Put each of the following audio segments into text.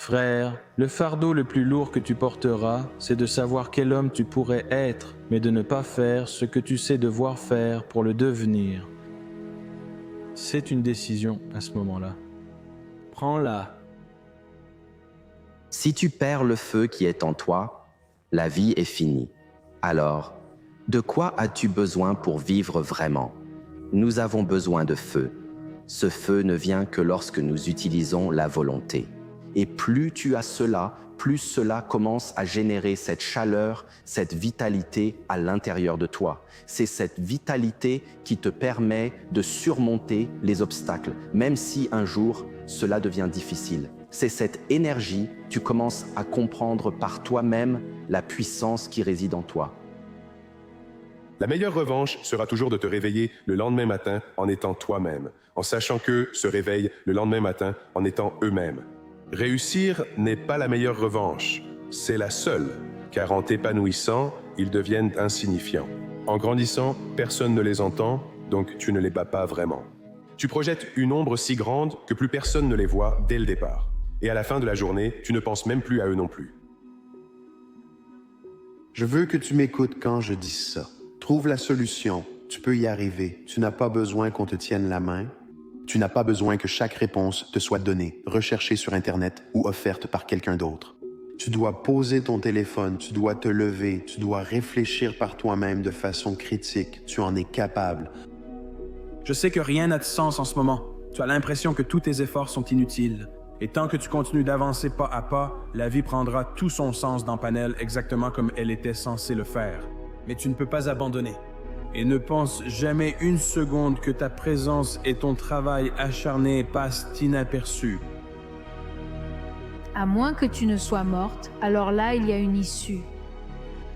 Frère, le fardeau le plus lourd que tu porteras, c'est de savoir quel homme tu pourrais être, mais de ne pas faire ce que tu sais devoir faire pour le devenir. C'est une décision à ce moment-là. Prends-la. Si tu perds le feu qui est en toi, la vie est finie. Alors, de quoi as-tu besoin pour vivre vraiment? Nous avons besoin de feu. Ce feu ne vient que lorsque nous utilisons la volonté. Et plus tu as cela, plus cela commence à générer cette chaleur, cette vitalité à l'intérieur de toi. C'est cette vitalité qui te permet de surmonter les obstacles, même si un jour, cela devient difficile. C'est cette énergie, tu commences à comprendre par toi-même la puissance qui réside en toi. La meilleure revanche sera toujours de te réveiller le lendemain matin en étant toi-même, en sachant qu'eux se réveillent le lendemain matin en étant eux-mêmes. Réussir n'est pas la meilleure revanche, c'est la seule, car en t'épanouissant, ils deviennent insignifiants. En grandissant, personne ne les entend, donc tu ne les bats pas vraiment. Tu projettes une ombre si grande que plus personne ne les voit dès le départ. Et à la fin de la journée, tu ne penses même plus à eux non plus. Je veux que tu m'écoutes quand je dis ça. Trouve la solution, tu peux y arriver. Tu n'as pas besoin qu'on te tienne la main. Tu n'as pas besoin que chaque réponse te soit donnée, recherchée sur Internet ou offerte par quelqu'un d'autre. Tu dois poser ton téléphone, tu dois te lever, tu dois réfléchir par toi-même de façon critique. Tu en es capable. Je sais que rien n'a de sens en ce moment. Tu as l'impression que tous tes efforts sont inutiles. Et tant que tu continues d'avancer pas à pas, la vie prendra tout son sens dans Panel exactement comme elle était censée le faire. Mais tu ne peux pas abandonner. Et ne pense jamais une seconde que ta présence et ton travail acharné passent inaperçus. À moins que tu ne sois morte, alors là, il y a une issue.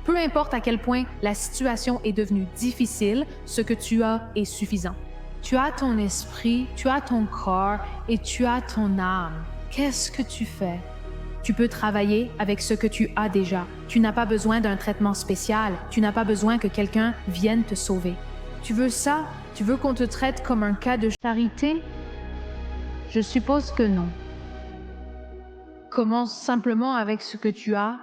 Peu importe à quel point la situation est devenue difficile, ce que tu as est suffisant. Tu as ton esprit, tu as ton corps et tu as ton âme. Qu'est-ce que tu fais? Tu peux travailler avec ce que tu as déjà. Tu n'as pas besoin d'un traitement spécial. Tu n'as pas besoin que quelqu'un vienne te sauver. Tu veux ça? Tu veux qu'on te traite comme un cas de charité? Je suppose que non. Commence simplement avec ce que tu as.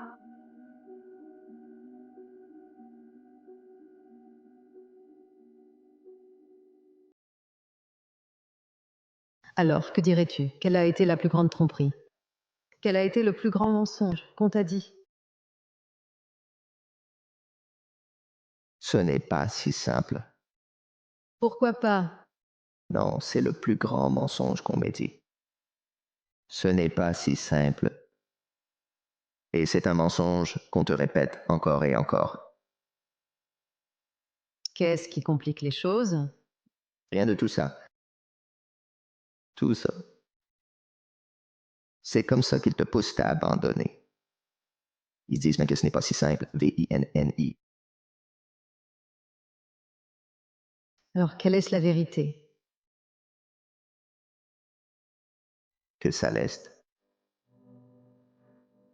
Alors, que dirais-tu? Quelle a été la plus grande tromperie? Quel a été le plus grand mensonge qu'on t'a dit? Ce n'est pas si simple. Pourquoi pas? Non, c'est le plus grand mensonge qu'on m'ait dit. Ce n'est pas si simple. Et c'est un mensonge qu'on te répète encore et encore. Qu'est-ce qui complique les choses? Rien de tout ça. Tout ça. C'est comme ça qu'ils te poussent à abandonner. Ils disent même que ce n'est pas si simple. V-I-N-N-I. Alors, quelle est la vérité? Que ça l'est.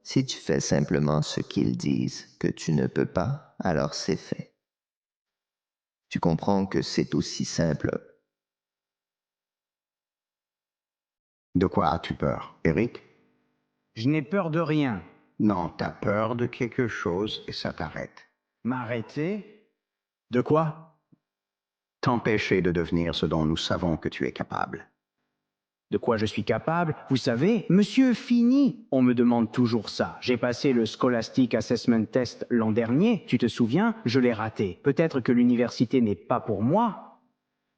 Si tu fais simplement ce qu'ils disent que tu ne peux pas, alors c'est fait. Tu comprends que c'est aussi simple. De quoi as-tu peur, Eric? Je n'ai peur de rien. Non, t'as peur de quelque chose et ça t'arrête. M'arrêter? De quoi? T'empêcher de devenir ce dont nous savons que tu es capable. De quoi je suis capable? Vous savez, Monsieur Fini, on me demande toujours ça. J'ai passé le Scholastic Assessment Test l'an dernier, tu te souviens? Je l'ai raté. Peut-être que l'université n'est pas pour moi.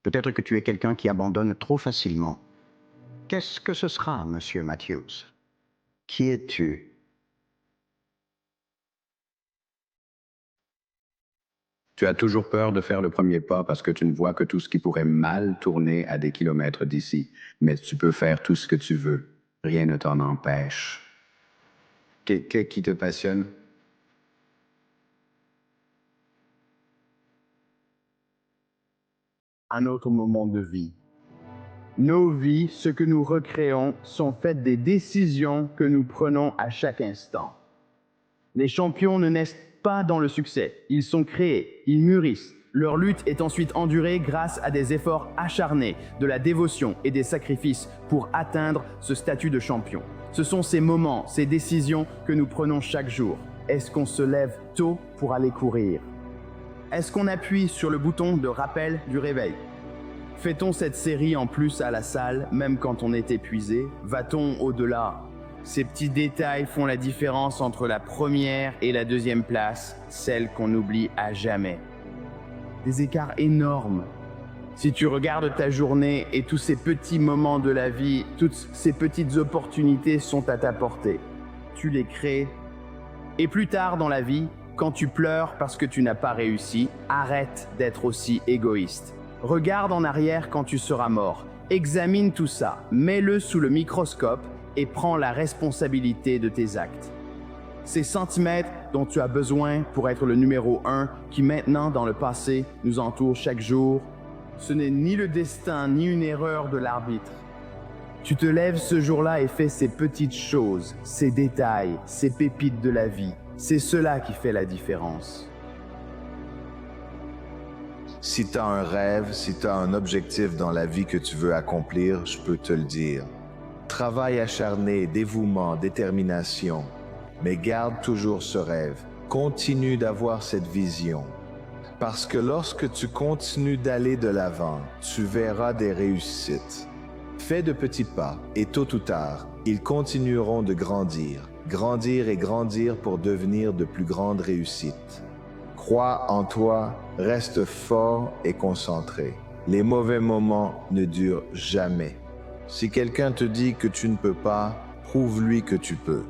Peut-être que tu es quelqu'un qui abandonne trop facilement. Qu'est-ce que ce sera, Monsieur Matthews? Qui es-tu? Tu as toujours peur de faire le premier pas parce que tu ne vois que tout ce qui pourrait mal tourner à des kilomètres d'ici. Mais tu peux faire tout ce que tu veux. Rien ne t'en empêche. Qu'est-ce qui te passionne? Un autre moment de vie. Nos vies, ce que nous recréons, sont faites des décisions que nous prenons à chaque instant. Les champions ne naissent pas dans le succès. Ils sont créés, ils mûrissent. Leur lutte est ensuite endurée grâce à des efforts acharnés, de la dévotion et des sacrifices pour atteindre ce statut de champion. Ce sont ces moments, ces décisions que nous prenons chaque jour. Est-ce qu'on se lève tôt pour aller courir? Est-ce qu'on appuie sur le bouton de rappel du réveil? Fait-on cette série en plus à la salle, même quand on est épuisé? Va-t-on au-delà? Ces petits détails font la différence entre la première et la deuxième place, celle qu'on oublie à jamais. Des écarts énormes. Si tu regardes ta journée et tous ces petits moments de la vie, toutes ces petites opportunités sont à ta portée. Tu les crées. Et plus tard dans la vie, quand tu pleures parce que tu n'as pas réussi, arrête d'être aussi égoïste. Regarde en arrière quand tu seras mort. Examine tout ça, mets-le sous le microscope et prends la responsabilité de tes actes. Ces centimètres dont tu as besoin pour être le numéro 1 qui maintenant dans le passé nous entoure chaque jour, ce n'est ni le destin ni une erreur de l'arbitre. Tu te lèves ce jour-là et fais ces petites choses, ces détails, ces pépites de la vie. C'est cela qui fait la différence. Si tu as un rêve, si tu as un objectif dans la vie que tu veux accomplir, je peux te le dire. Travail acharné, dévouement, détermination. Mais garde toujours ce rêve. Continue d'avoir cette vision. Parce que lorsque tu continues d'aller de l'avant, tu verras des réussites. Fais de petits pas et tôt ou tard, ils continueront de grandir. Grandir et grandir pour devenir de plus grandes réussites. Crois en toi, reste fort et concentré. Les mauvais moments ne durent jamais. Si quelqu'un te dit que tu ne peux pas, prouve-lui que tu peux.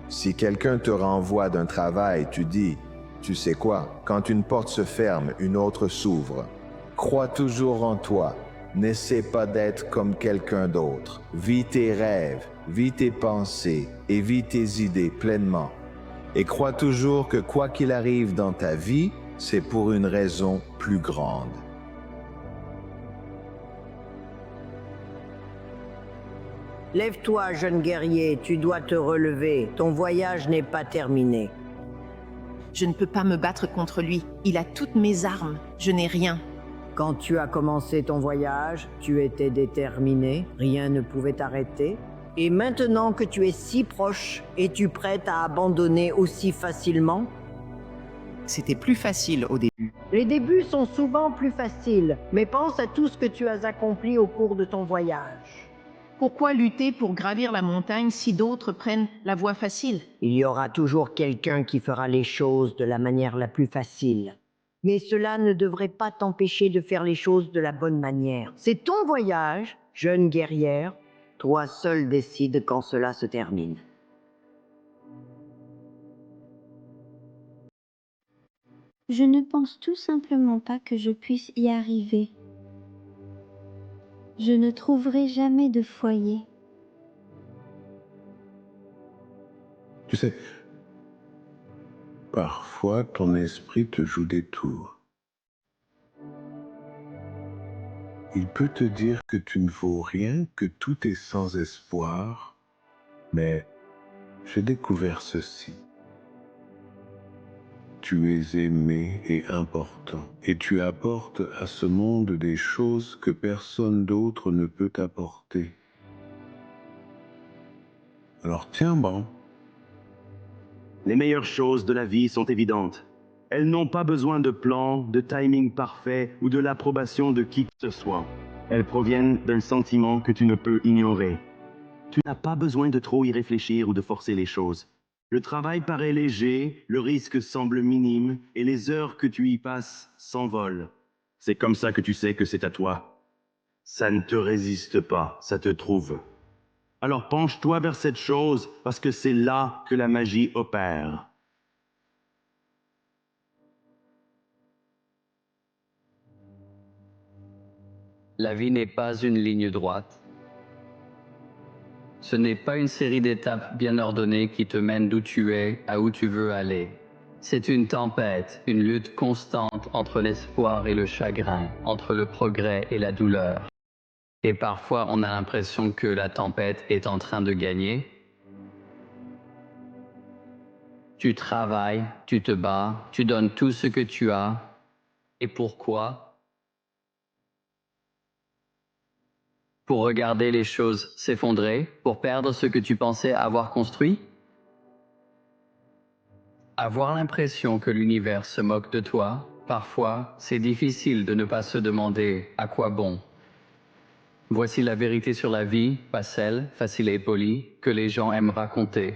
Si quelqu'un te renvoie d'un travail, tu dis, tu sais quoi, quand une porte se ferme, une autre s'ouvre. Crois toujours en toi. N'essaie pas d'être comme quelqu'un d'autre. Vis tes rêves, vis tes pensées et vis tes idées pleinement. Et crois toujours que quoi qu'il arrive dans ta vie, c'est pour une raison plus grande. Lève-toi, jeune guerrier, tu dois te relever. Ton voyage n'est pas terminé. Je ne peux pas me battre contre lui. Il a toutes mes armes. Je n'ai rien. Quand tu as commencé ton voyage, tu étais déterminé. Rien ne pouvait t'arrêter. Et maintenant que tu es si proche, es-tu prête à abandonner aussi facilement? C'était plus facile au début. Les débuts sont souvent plus faciles, mais pense à tout ce que tu as accompli au cours de ton voyage. Pourquoi lutter pour gravir la montagne si d'autres prennent la voie facile? Il y aura toujours quelqu'un qui fera les choses de la manière la plus facile. Mais cela ne devrait pas t'empêcher de faire les choses de la bonne manière. C'est ton voyage, jeune guerrière. Toi seul décides quand cela se termine. Je ne pense tout simplement pas que je puisse y arriver. Je ne trouverai jamais de foyer. Tu sais, parfois ton esprit te joue des tours. Il peut te dire que tu ne vaux rien, que tout est sans espoir, mais j'ai découvert ceci. Tu es aimé et important, et tu apportes à ce monde des choses que personne d'autre ne peut apporter. Alors tiens bon. Les meilleures choses de la vie sont évidentes. Elles n'ont pas besoin de plan, de timing parfait ou de l'approbation de qui que ce soit. Elles proviennent d'un sentiment que tu ne peux ignorer. Tu n'as pas besoin de trop y réfléchir ou de forcer les choses. Le travail paraît léger, le risque semble minime et les heures que tu y passes s'envolent. C'est comme ça que tu sais que c'est à toi. Ça ne te résiste pas, ça te trouve. Alors penche-toi vers cette chose parce que c'est là que la magie opère. La vie n'est pas une ligne droite. Ce n'est pas une série d'étapes bien ordonnées qui te mènent d'où tu es à où tu veux aller. C'est une tempête, une lutte constante entre l'espoir et le chagrin, entre le progrès et la douleur. Et parfois, on a l'impression que la tempête est en train de gagner. Tu travailles, tu te bats, tu donnes tout ce que tu as. Et pourquoi? Pour regarder les choses s'effondrer, pour perdre ce que tu pensais avoir construit? Avoir l'impression que l'univers se moque de toi, parfois, c'est difficile de ne pas se demander à quoi bon. Voici la vérité sur la vie, pas celle, facile et polie, que les gens aiment raconter.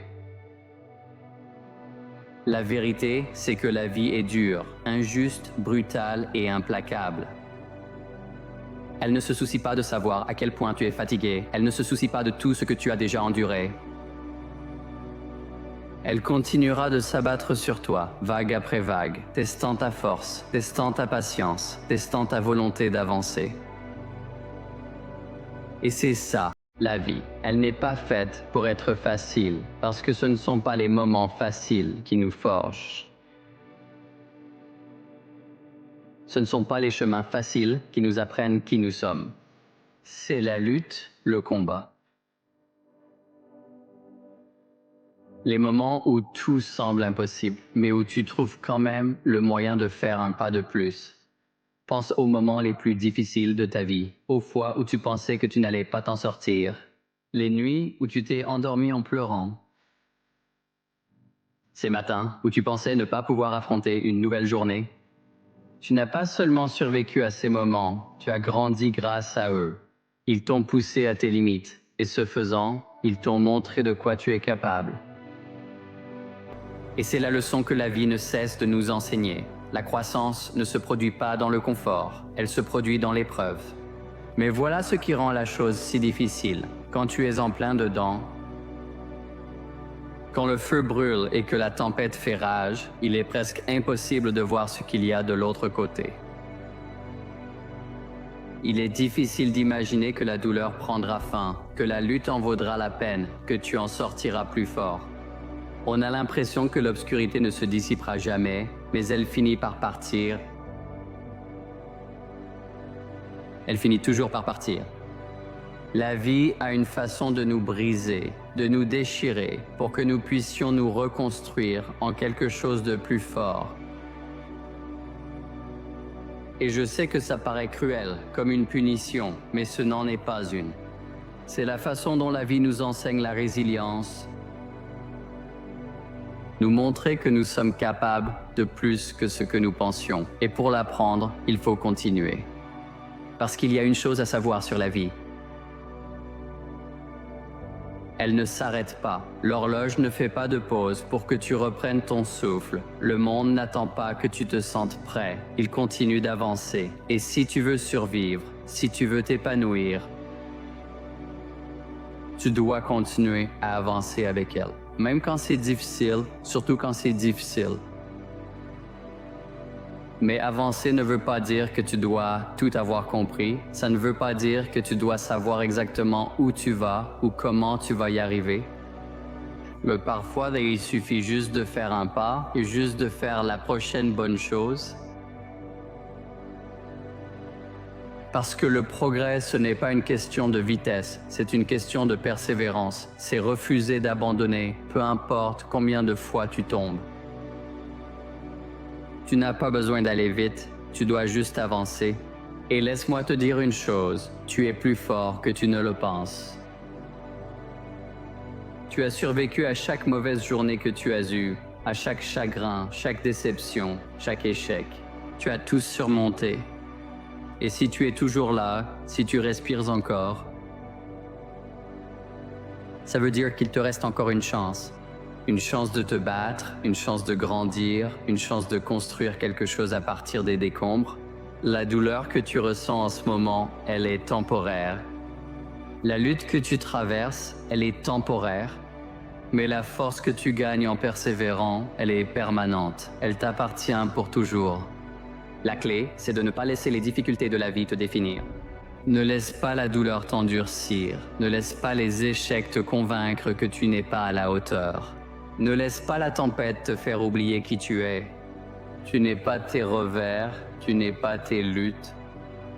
La vérité, c'est que la vie est dure, injuste, brutale et implacable. Elle ne se soucie pas de savoir à quel point tu es fatigué. Elle ne se soucie pas de tout ce que tu as déjà enduré. Elle continuera de s'abattre sur toi, vague après vague, testant ta force, testant ta patience, testant ta volonté d'avancer. Et c'est ça, la vie. Elle n'est pas faite pour être facile, parce que ce ne sont pas les moments faciles qui nous forgent. Ce ne sont pas les chemins faciles qui nous apprennent qui nous sommes. C'est la lutte, le combat. Les moments où tout semble impossible, mais où tu trouves quand même le moyen de faire un pas de plus. Pense aux moments les plus difficiles de ta vie, aux fois où tu pensais que tu n'allais pas t'en sortir, les nuits où tu t'es endormi en pleurant, ces matins où tu pensais ne pas pouvoir affronter une nouvelle journée. Tu n'as pas seulement survécu à ces moments, tu as grandi grâce à eux. Ils t'ont poussé à tes limites, et ce faisant, ils t'ont montré de quoi tu es capable. Et c'est la leçon que la vie ne cesse de nous enseigner. La croissance ne se produit pas dans le confort, elle se produit dans l'épreuve. Mais voilà ce qui rend la chose si difficile. Quand tu es en plein dedans, quand le feu brûle et que la tempête fait rage, il est presque impossible de voir ce qu'il y a de l'autre côté. Il est difficile d'imaginer que la douleur prendra fin, que la lutte en vaudra la peine, que tu en sortiras plus fort. On a l'impression que l'obscurité ne se dissipera jamais, mais elle finit par partir. Elle finit toujours par partir. La vie a une façon de nous briser, de nous déchirer, pour que nous puissions nous reconstruire en quelque chose de plus fort. Et je sais que ça paraît cruel, comme une punition, mais ce n'en est pas une. C'est la façon dont la vie nous enseigne la résilience, nous montrer que nous sommes capables de plus que ce que nous pensions. Et pour l'apprendre, il faut continuer. Parce qu'il y a une chose à savoir sur la vie. Elle ne s'arrête pas. L'horloge ne fait pas de pause pour que tu reprennes ton souffle. Le monde n'attend pas que tu te sentes prêt. Il continue d'avancer. Et si tu veux survivre, si tu veux t'épanouir, tu dois continuer à avancer avec elle. Même quand c'est difficile, surtout quand c'est difficile. Mais avancer ne veut pas dire que tu dois tout avoir compris. Ça ne veut pas dire que tu dois savoir exactement où tu vas ou comment tu vas y arriver. Mais parfois, il suffit juste de faire un pas et juste de faire la prochaine bonne chose. Parce que le progrès, ce n'est pas une question de vitesse, c'est une question de persévérance. C'est refuser d'abandonner, peu importe combien de fois tu tombes. Tu n'as pas besoin d'aller vite, tu dois juste avancer. Et laisse-moi te dire une chose, tu es plus fort que tu ne le penses. Tu as survécu à chaque mauvaise journée que tu as eue, à chaque chagrin, chaque déception, chaque échec. Tu as tout surmonté. Et si tu es toujours là, si tu respires encore, ça veut dire qu'il te reste encore une chance. Une chance de te battre, une chance de grandir, une chance de construire quelque chose à partir des décombres. La douleur que tu ressens en ce moment, elle est temporaire. La lutte que tu traverses, elle est temporaire. Mais la force que tu gagnes en persévérant, elle est permanente. Elle t'appartient pour toujours. La clé, c'est de ne pas laisser les difficultés de la vie te définir. Ne laisse pas la douleur t'endurcir. Ne laisse pas les échecs te convaincre que tu n'es pas à la hauteur. Ne laisse pas la tempête te faire oublier qui tu es. Tu n'es pas tes revers, tu n'es pas tes luttes.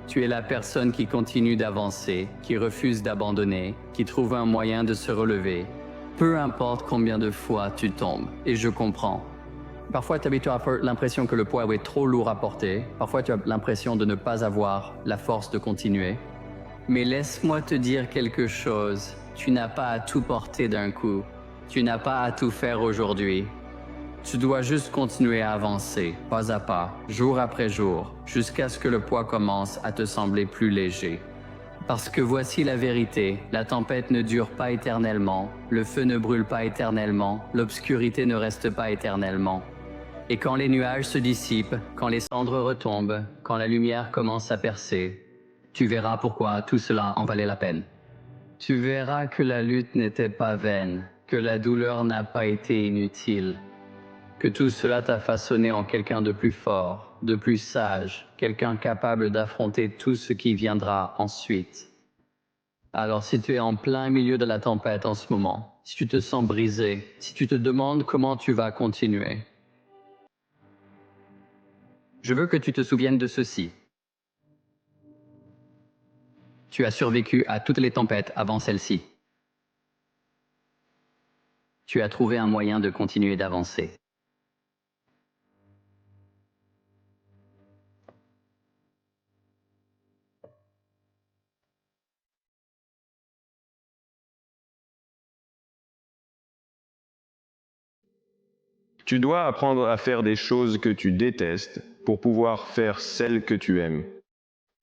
Tu es la personne qui continue d'avancer, qui refuse d'abandonner, qui trouve un moyen de se relever. Peu importe combien de fois tu tombes, et je comprends. Parfois, tu as l'impression que le poids est trop lourd à porter. Parfois, tu as l'impression de ne pas avoir la force de continuer. Mais laisse-moi te dire quelque chose. Tu n'as pas à tout porter d'un coup. Tu n'as pas à tout faire aujourd'hui. Tu dois juste continuer à avancer, pas à pas, jour après jour, jusqu'à ce que le poids commence à te sembler plus léger. Parce que voici la vérité, la tempête ne dure pas éternellement, le feu ne brûle pas éternellement, l'obscurité ne reste pas éternellement. Et quand les nuages se dissipent, quand les cendres retombent, quand la lumière commence à percer, tu verras pourquoi tout cela en valait la peine. Tu verras que la lutte n'était pas vaine, que la douleur n'a pas été inutile, que tout cela t'a façonné en quelqu'un de plus fort, de plus sage, quelqu'un capable d'affronter tout ce qui viendra ensuite. Alors si tu es en plein milieu de la tempête en ce moment, si tu te sens brisé, si tu te demandes comment tu vas continuer, je veux que tu te souviennes de ceci. Tu as survécu à toutes les tempêtes avant celle-ci. Tu as trouvé un moyen de continuer d'avancer. Tu dois apprendre à faire des choses que tu détestes pour pouvoir faire celles que tu aimes.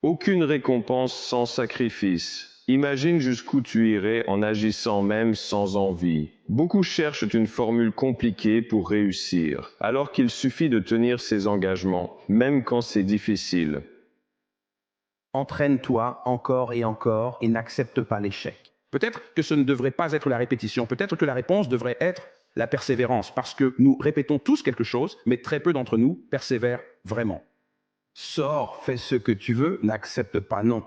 Aucune récompense sans sacrifice. Imagine jusqu'où tu irais en agissant même sans envie. Beaucoup cherchent une formule compliquée pour réussir, alors qu'il suffit de tenir ses engagements, même quand c'est difficile. Entraîne-toi encore et n'accepte pas l'échec. Peut-être que ce ne devrait pas être la répétition, peut-être que la réponse devrait être la persévérance, parce que nous répétons tous quelque chose, mais très peu d'entre nous persévèrent vraiment. Sors, fais ce que tu veux, n'accepte pas non.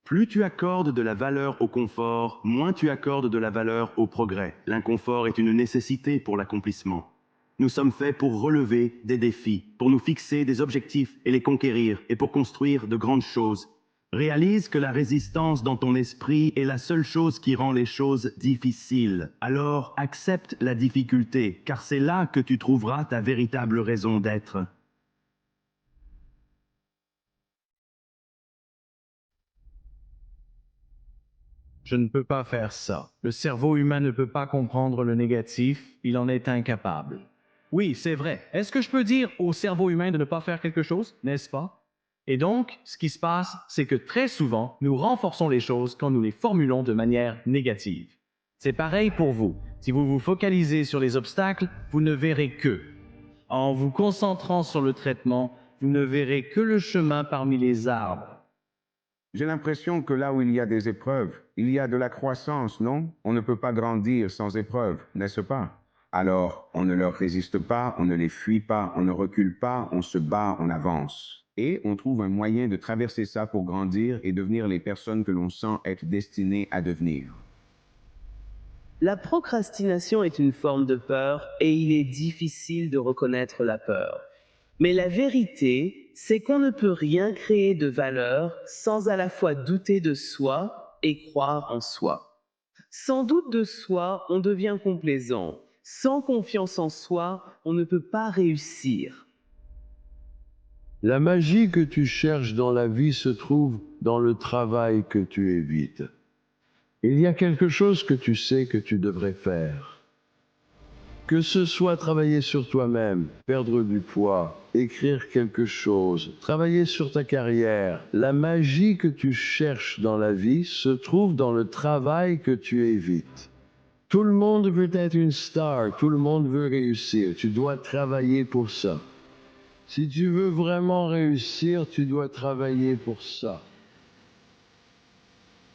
Plus tu accordes de la valeur au confort, moins tu accordes de la valeur au progrès. L'inconfort est une nécessité pour l'accomplissement. Nous sommes faits pour relever des défis, pour nous fixer des objectifs et les conquérir, et pour construire de grandes choses. Réalise que la résistance dans ton esprit est la seule chose qui rend les choses difficiles. Alors accepte la difficulté, car c'est là que tu trouveras ta véritable raison d'être. Je ne peux pas faire ça. Le cerveau humain ne peut pas comprendre le négatif, il en est incapable. Oui, c'est vrai. Est-ce que je peux dire au cerveau humain de ne pas faire quelque chose, n'est-ce pas? Et donc, ce qui se passe, c'est que très souvent, nous renforçons les choses quand nous les formulons de manière négative. C'est pareil pour vous. Si vous vous focalisez sur les obstacles, vous ne verrez que. En vous concentrant sur le traitement, vous ne verrez que le chemin parmi les arbres. J'ai l'impression que là où il y a des épreuves, il y a de la croissance, non? On ne peut pas grandir sans épreuves, n'est-ce pas? Alors, on ne leur résiste pas, on ne les fuit pas, on ne recule pas, on se bat, on avance. Et on trouve un moyen de traverser ça pour grandir et devenir les personnes que l'on sent être destinées à devenir. La procrastination est une forme de peur et il est difficile de reconnaître la peur. Mais la vérité, c'est qu'on ne peut rien créer de valeur sans à la fois douter de soi et croire en soi. Sans doute de soi, on devient complaisant. Sans confiance en soi, on ne peut pas réussir. La magie que tu cherches dans la vie se trouve dans le travail que tu évites. Il y a quelque chose que tu sais que tu devrais faire. Que ce soit travailler sur toi-même, perdre du poids, écrire quelque chose, travailler sur ta carrière, la magie que tu cherches dans la vie se trouve dans le travail que tu évites. Tout le monde veut être une star, tout le monde veut réussir, tu dois travailler pour ça. Si tu veux vraiment réussir, tu dois travailler pour ça.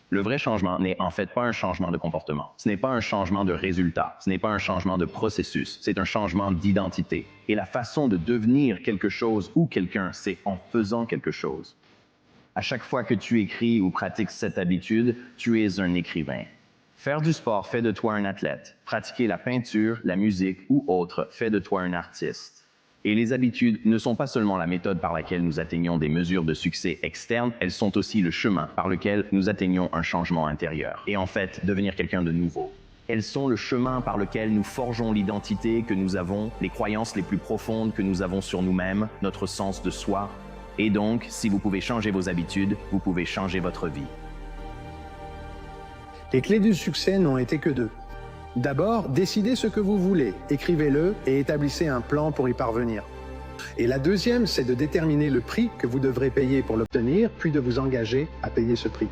Le vrai changement n'est en fait pas un changement de comportement. Ce n'est pas un changement de résultat. Ce n'est pas un changement de processus. C'est un changement d'identité. Et la façon de devenir quelque chose ou quelqu'un, c'est en faisant quelque chose. À chaque fois que tu écris ou pratiques cette habitude, tu es un écrivain. Faire du sport fait de toi un athlète. Pratiquer la peinture, la musique ou autre fait de toi un artiste. Et les habitudes ne sont pas seulement la méthode par laquelle nous atteignons des mesures de succès externes, elles sont aussi le chemin par lequel nous atteignons un changement intérieur. Et en fait, devenir quelqu'un de nouveau. Elles sont le chemin par lequel nous forgeons l'identité que nous avons, les croyances les plus profondes que nous avons sur nous-mêmes, notre sens de soi. Et donc, si vous pouvez changer vos habitudes, vous pouvez changer votre vie. Les clés du succès n'ont été que deux. D'abord, décidez ce que vous voulez, écrivez-le et établissez un plan pour y parvenir. Et la deuxième, c'est de déterminer le prix que vous devrez payer pour l'obtenir, puis de vous engager à payer ce prix.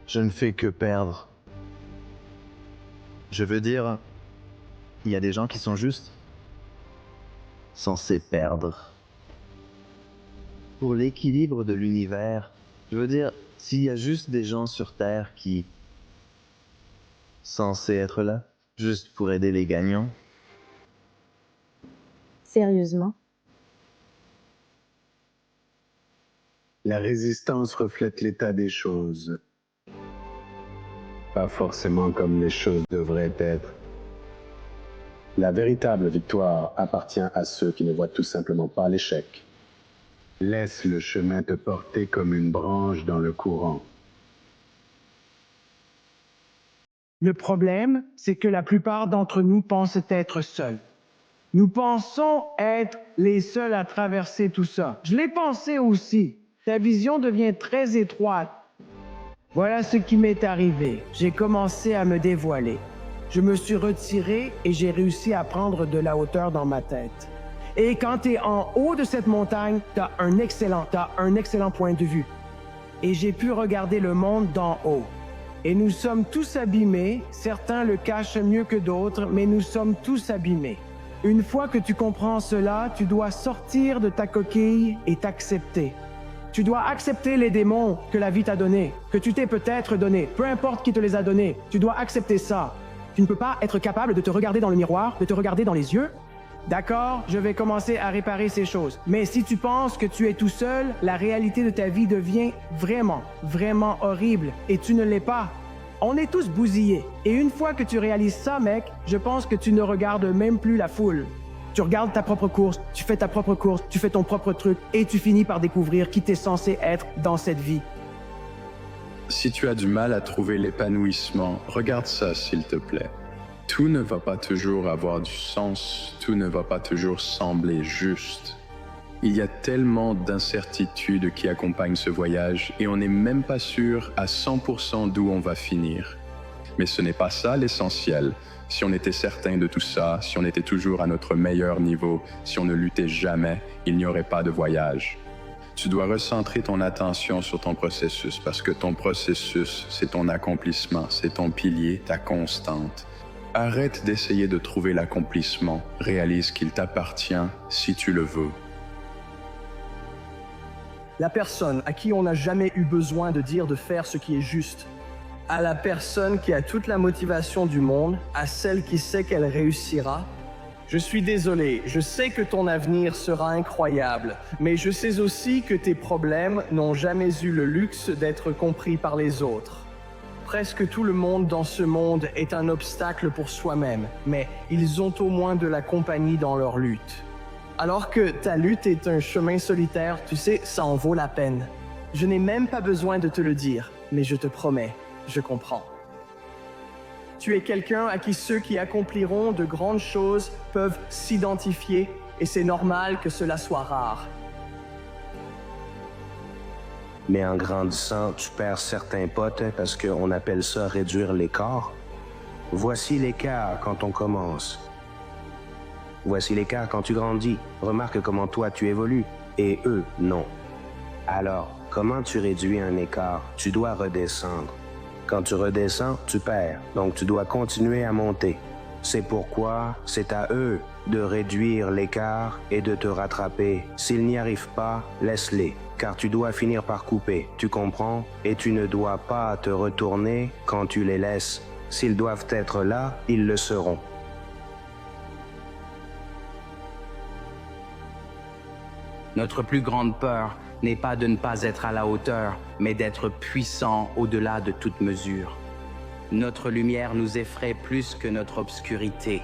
Je ne fais que perdre. Je veux dire, il y a des gens qui sont juste censés perdre. Pour l'équilibre de l'univers, je veux dire, s'il y a juste des gens sur Terre qui censés être là, juste pour aider les gagnants. Sérieusement? La résistance reflète l'état des choses. Pas forcément comme les choses devraient être. La véritable victoire appartient à ceux qui ne voient tout simplement pas l'échec. Laisse le chemin te porter comme une branche dans le courant. Le problème, c'est que la plupart d'entre nous pensent être seuls. Nous pensons être les seuls à traverser tout ça. Je l'ai pensé aussi. Ta vision devient très étroite. Voilà ce qui m'est arrivé. J'ai commencé à me dévoiler. Je me suis retiré et j'ai réussi à prendre de la hauteur dans ma tête. Et quand tu es en haut de cette montagne, tu as un excellent point de vue. Et j'ai pu regarder le monde d'en haut. Et nous sommes tous abîmés, certains le cachent mieux que d'autres, mais nous sommes tous abîmés. Une fois que tu comprends cela, tu dois sortir de ta coquille et t'accepter. Tu dois accepter les démons que la vie t'a donnés, que tu t'es peut-être donné, peu importe qui te les a donnés. Tu dois accepter ça. Tu ne peux pas être capable de te regarder dans le miroir, de te regarder dans les yeux. D'accord, je vais commencer à réparer ces choses. Mais si tu penses que tu es tout seul, la réalité de ta vie devient vraiment horrible. Et tu ne l'es pas. On est tous bousillés. Et une fois que tu réalises ça, mec, je pense que tu ne regardes même plus la foule. Tu regardes ta propre course, tu fais ta propre course, tu fais ton propre truc, et tu finis par découvrir qui t'es censé être dans cette vie. Si tu as du mal à trouver l'épanouissement, regarde ça s'il te plaît. Tout ne va pas toujours avoir du sens, tout ne va pas toujours sembler juste. Il y a tellement d'incertitudes qui accompagnent ce voyage et on n'est même pas sûr à 100% d'où on va finir. Mais ce n'est pas ça l'essentiel. Si on était certain de tout ça, si on était toujours à notre meilleur niveau, si on ne luttait jamais, il n'y aurait pas de voyage. Tu dois recentrer ton attention sur ton processus parce que ton processus, c'est ton accomplissement, c'est ton pilier, ta constante. Arrête d'essayer de trouver l'accomplissement, réalise qu'il t'appartient si tu le veux. La personne à qui on n'a jamais eu besoin de dire de faire ce qui est juste, à la personne qui a toute la motivation du monde, à celle qui sait qu'elle réussira. Je suis désolé, je sais que ton avenir sera incroyable, mais je sais aussi que tes problèmes n'ont jamais eu le luxe d'être compris par les autres. Presque tout le monde dans ce monde est un obstacle pour soi-même, mais ils ont au moins de la compagnie dans leur lutte. Alors que ta lutte est un chemin solitaire, tu sais, ça en vaut la peine. Je n'ai même pas besoin de te le dire, mais je te promets. Je comprends. Tu es quelqu'un à qui ceux qui accompliront de grandes choses peuvent s'identifier et c'est normal que cela soit rare. Mais en grandissant, tu perds certains potes parce qu'on appelle ça réduire l'écart. Voici l'écart quand on commence. Voici l'écart quand tu grandis. Remarque comment toi tu évolues et eux, non. Alors, comment tu réduis un écart? Tu dois redescendre. Quand tu redescends, tu perds, donc tu dois continuer à monter. C'est pourquoi c'est à eux de réduire l'écart et de te rattraper. S'ils n'y arrivent pas, laisse-les, car tu dois finir par couper, tu comprends? Et tu ne dois pas te retourner quand tu les laisses. S'ils doivent être là, ils le seront. Notre plus grande peur n'est pas de ne pas être à la hauteur, mais d'être puissant au-delà de toute mesure. Notre lumière nous effraie plus que notre obscurité.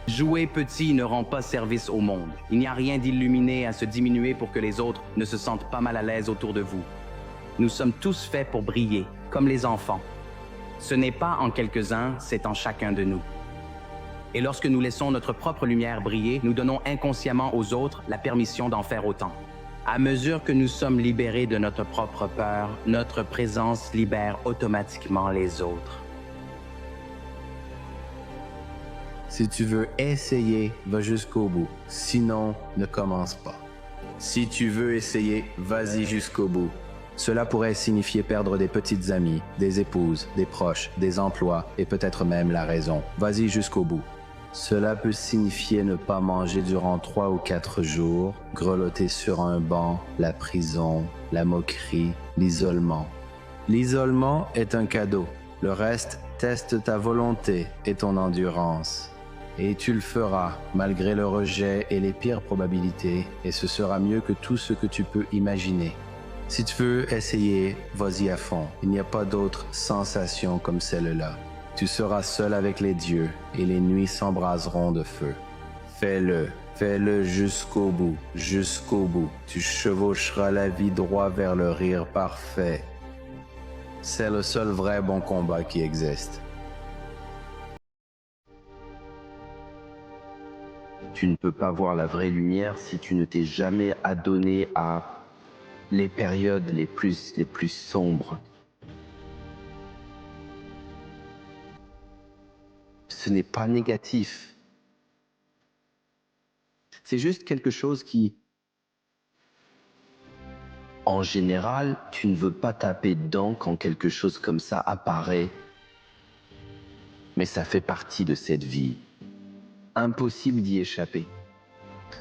Jouer petit ne rend pas service au monde. Il n'y a rien d'illuminé à se diminuer pour que les autres ne se sentent pas mal à l'aise autour de vous. Nous sommes tous faits pour briller, comme les enfants. Ce n'est pas en quelques-uns, c'est en chacun de nous. Et lorsque nous laissons notre propre lumière briller, nous donnons inconsciemment aux autres la permission d'en faire autant. À mesure que nous sommes libérés de notre propre peur, notre présence libère automatiquement les autres. Si tu veux essayer, va jusqu'au bout. Sinon, ne commence pas. Si tu veux essayer, vas-y jusqu'au bout. Cela pourrait signifier perdre des petites amies, des épouses, des proches, des emplois et peut-être même la raison. Vas-y jusqu'au bout. Cela peut signifier ne pas manger durant 3 ou 4 jours, grelotter sur un banc, la prison, la moquerie, l'isolement. L'isolement est un cadeau. Le reste teste ta volonté et ton endurance. Et tu le feras, malgré le rejet et les pires probabilités, et ce sera mieux que tout ce que tu peux imaginer. Si tu veux essayer, vas-y à fond. Il n'y a pas d'autre sensation comme celle-là. Tu seras seul avec les dieux, et les nuits s'embraseront de feu. Fais-le, fais-le jusqu'au bout, jusqu'au bout. Tu chevaucheras la vie droit vers le rire parfait. C'est le seul vrai bon combat qui existe. Tu ne peux pas voir la vraie lumière si tu ne t'es jamais adonné à les périodes les plus sombres. Ce n'est pas négatif. C'est juste quelque chose qui, en général, tu ne veux pas taper dedans quand quelque chose comme ça apparaît. Mais ça fait partie de cette vie. Impossible d'y échapper.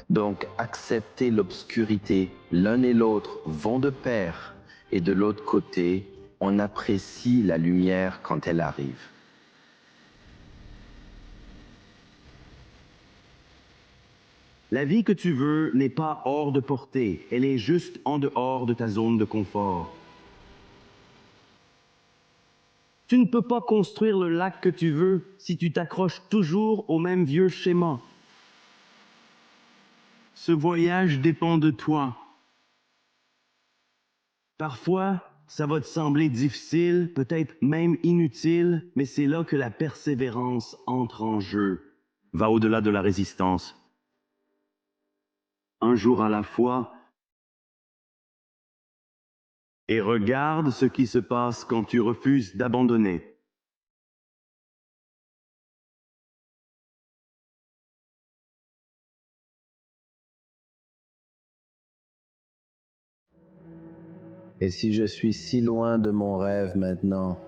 Donc, accepter l'obscurité, l'un et l'autre vont de pair, et de l'autre côté, on apprécie la lumière quand elle arrive. La vie que tu veux n'est pas hors de portée, elle est juste en dehors de ta zone de confort. Tu ne peux pas construire le lac que tu veux si tu t'accroches toujours au même vieux schéma. Ce voyage dépend de toi. Parfois, ça va te sembler difficile, peut-être même inutile, mais c'est là que la persévérance entre en jeu, va au-delà de la résistance. Un jour à la fois, et regarde ce qui se passe quand tu refuses d'abandonner. Et si je suis si loin de mon rêve maintenant,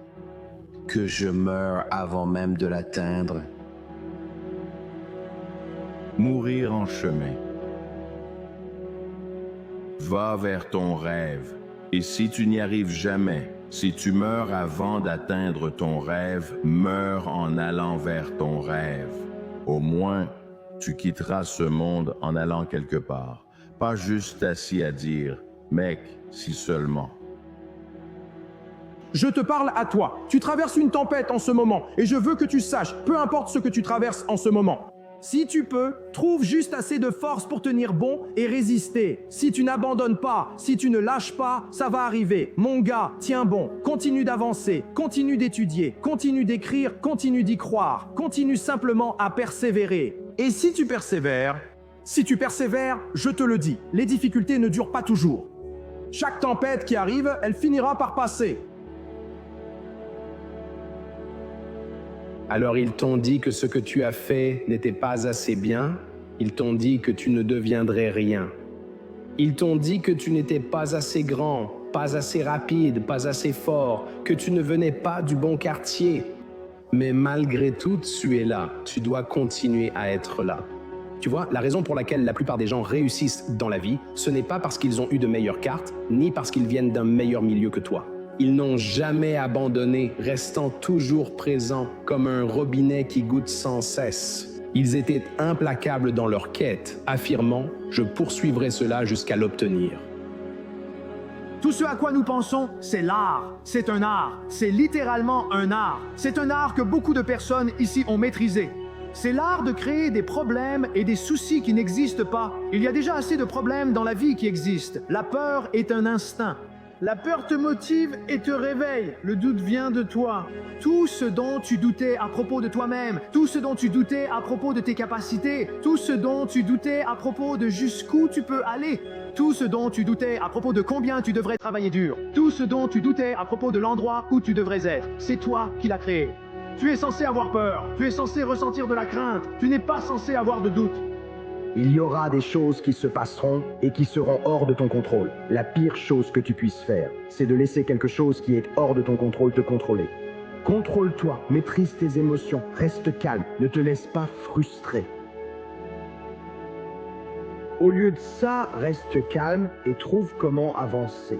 que je meurs avant même de l'atteindre? Mourir en chemin. Va vers ton rêve. Et si tu n'y arrives jamais, si tu meurs avant d'atteindre ton rêve, meurs en allant vers ton rêve. Au moins, tu quitteras ce monde en allant quelque part. Pas juste assis à dire « Mec, si seulement ». Je te parle à toi. Tu traverses une tempête en ce moment et je veux que tu saches, peu importe ce que tu traverses en ce moment. Si tu peux, trouve juste assez de force pour tenir bon et résister. Si tu n'abandonnes pas, si tu ne lâches pas, ça va arriver. Mon gars, tiens bon, continue d'avancer, continue d'étudier, continue d'écrire, continue d'y croire, continue simplement à persévérer. Et si tu persévères, je te le dis, les difficultés ne durent pas toujours. Chaque tempête qui arrive, elle finira par passer. Alors ils t'ont dit que ce que tu as fait n'était pas assez bien, ils t'ont dit que tu ne deviendrais rien. Ils t'ont dit que tu n'étais pas assez grand, pas assez rapide, pas assez fort, que tu ne venais pas du bon quartier. Mais malgré tout, tu es là, tu dois continuer à être là. Tu vois, la raison pour laquelle la plupart des gens réussissent dans la vie, ce n'est pas parce qu'ils ont eu de meilleures cartes, ni parce qu'ils viennent d'un meilleur milieu que toi. Ils n'ont jamais abandonné, restant toujours présents comme un robinet qui goûte sans cesse. Ils étaient implacables dans leur quête, affirmant « Je poursuivrai cela jusqu'à l'obtenir ». Tout ce à quoi nous pensons, c'est l'art. C'est un art. C'est littéralement un art. C'est un art que beaucoup de personnes ici ont maîtrisé. C'est l'art de créer des problèmes et des soucis qui n'existent pas. Il y a déjà assez de problèmes dans la vie qui existent. La peur est un instinct. La peur te motive et te réveille. Le doute vient de toi. Tout ce dont tu doutais à propos de toi-même, tout ce dont tu doutais à propos de tes capacités, tout ce dont tu doutais à propos de jusqu'où tu peux aller, tout ce dont tu doutais à propos de combien tu devrais travailler dur, tout ce dont tu doutais à propos de l'endroit où tu devrais être, c'est toi qui l'as créé. Tu es censé avoir peur, tu es censé ressentir de la crainte, tu n'es pas censé avoir de doute. Il y aura des choses qui se passeront et qui seront hors de ton contrôle. La pire chose que tu puisses faire, c'est de laisser quelque chose qui est hors de ton contrôle te contrôler. Contrôle-toi, maîtrise tes émotions, reste calme, ne te laisse pas frustrer. Au lieu de ça, reste calme et trouve comment avancer.